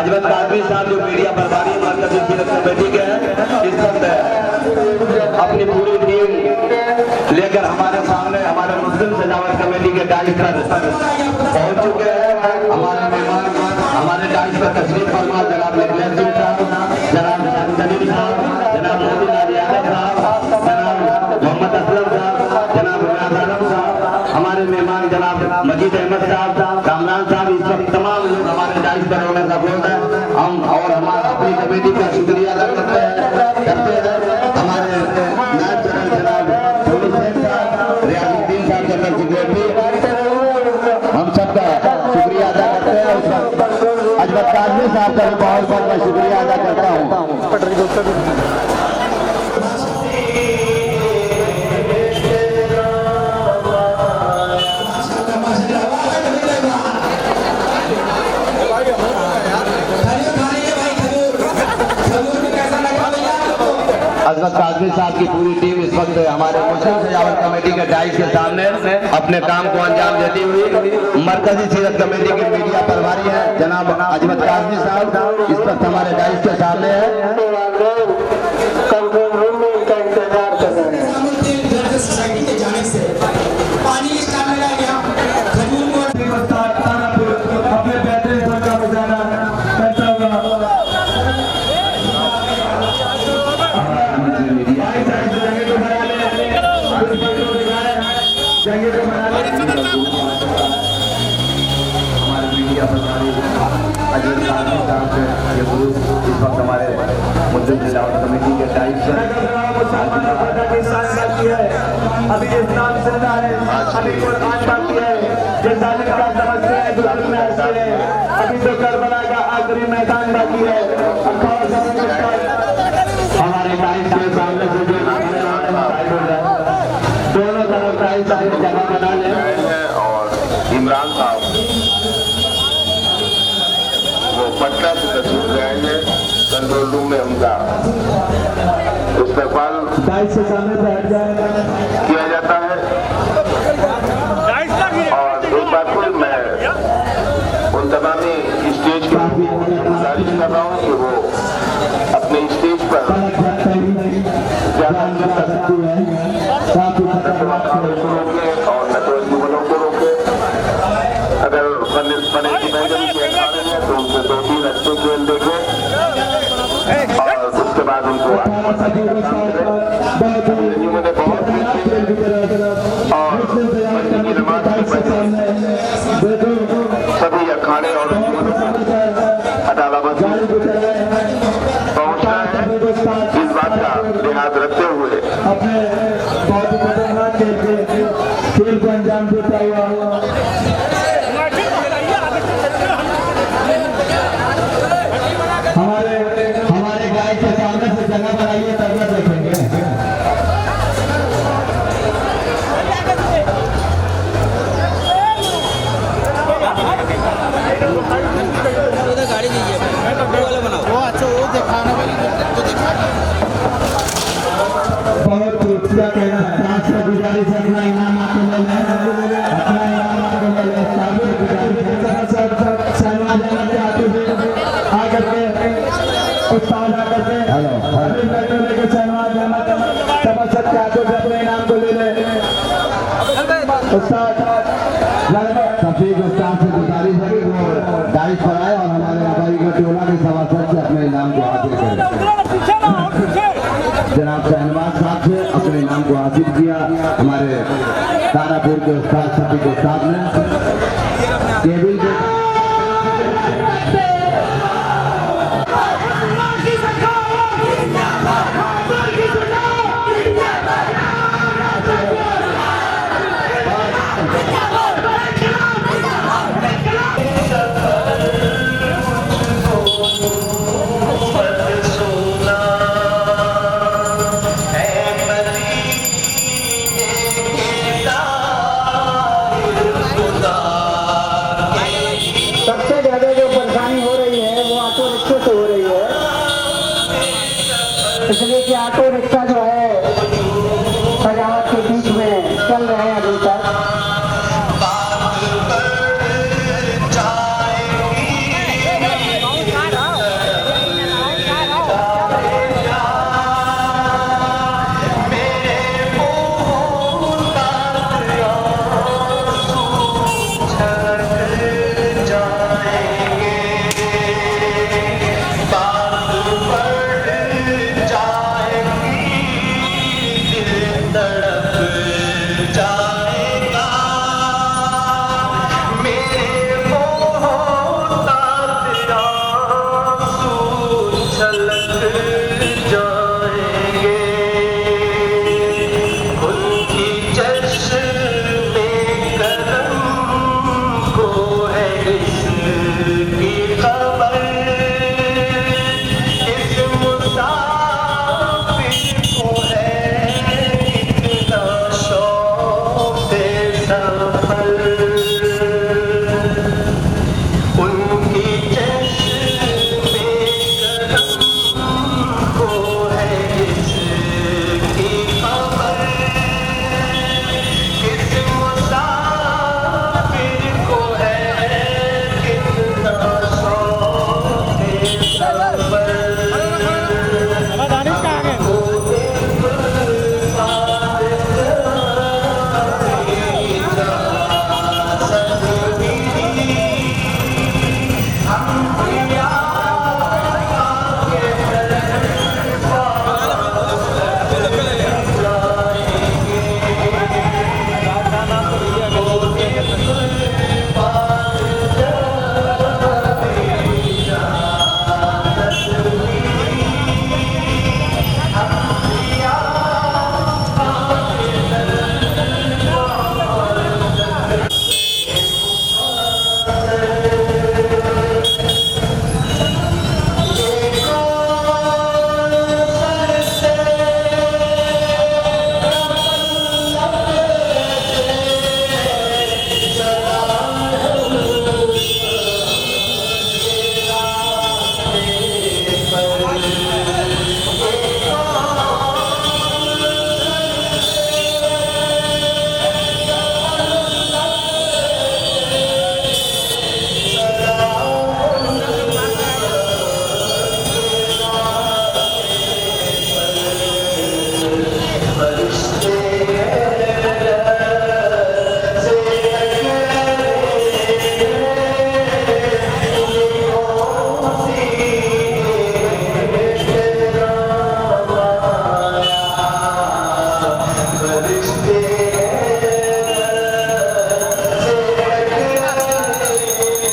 अजमत कादरी साहब जो मीडिया प्रभारी मरकजी सीरत कमेटी के हैं, इस वक्त अपनी पूरी टीम लेकर हमारे सामने हमारे मुस्लिम सजावट कमेटी के डायरेक्टर पहुंच चुके हैं। हमारे मेहमान हमारे डायरेक्टर तशरीफ फरमा जनाब निखिलेश सिंह साहब, जनाब सलीम साहब, जनाब मोदीलाल यादव साहब, जनाब मोहम्मद असलम साहब, जनाब रियाज आलम साहब, हमारे मेहमान जनाब मजीद अहमद साहब, कामरान साहब, इस वक्त तमाम लोग हमारे डायरेक्टर होने का बोल है। हम और हमारे अपनी कमेटी का शुक्रिया अदा करते हैं। हमारे नायब जनरल जनाब रियाजुद्दीन साहब जनरल सेक्रेटरी, हम सबका शुक्रिया अदा करते हैं। अजमत कादरी साहब का भी बहुत बहुत मैं शुक्रिया अदा करता हूँ। अजमत कादरी साहब की पूरी टीम इस वक्त हमारे मुस्लिम सजावट कमेटी के डाइस के सामने अपने काम को अंजाम देती हुई मरकजी सीरत कमेटी के मीडिया प्रभारी हैं जनाब अजमत कादरी साहब इस वक्त हमारे डाइस के सामने है। हमारे मीडिया प्रभारी अजमत कादरी साहब से ये ग्रुप इस वक्त हमारे मुस्लिम सजावट कमेटी के डायरेक्टर अभी इस्लाम जिंदा है, अभी कुरान बाकी है, ये जालिम का समझते हैं दुश्मन में हंसते हैं, अभी तो करबला का आखिरी मैदान बाकी है। हमारे टाइम के सामने से जो दोनों तरफ टाइम जगह बना ले और इमरान साहब वो पटना से तशरीफ लाए हैं। कंट्रोल रूम में उनका इस्तेमाल से सामने बैठ जाए किया जाता है। और एक बात को मैं उन तमामी स्टेज के गुजारिश कर रहा हूँ कि वो अपने स्टेज पर ज्यादा रोके और नटवर युवकों को रोके। अगर बने की महंगी खेल खा रहे हैं तो उनसे 2-3 अच्छे खेल देखें और उसके बाद उनको मैंने बहुत और सभी अखाड़े और अदालत पहुंचना है। इस बात का लिहाज रखते हुए अपने बहुत खतरनाक खेल को अंजाम देता हुआ हमारे गाय के सामने से जगह बनाइए तब ना देखेंगे। गाड़ी दीजिए वो अच्छा वो दिखाने वाली बहुत क्या कहना है गुजारिश अपना इनाम आपको मिलना है, अपना इनाम आपको मिलना सफीक उस्ताद से गुजारिश है कि वो डाइस कराए और हमारे आबाई का टोला के सभासद से अपने इनाम को हासिल करें। जनाब शहनवाज साहब से अपने इनाम को हासिल किया हमारे तारापुर के उस्ताद सफीक उस्ताद ने केबिल के इसलिए कि ऑटो रिक्शा जो है सजावट के बीच में चल रहे हैं अभी तक। से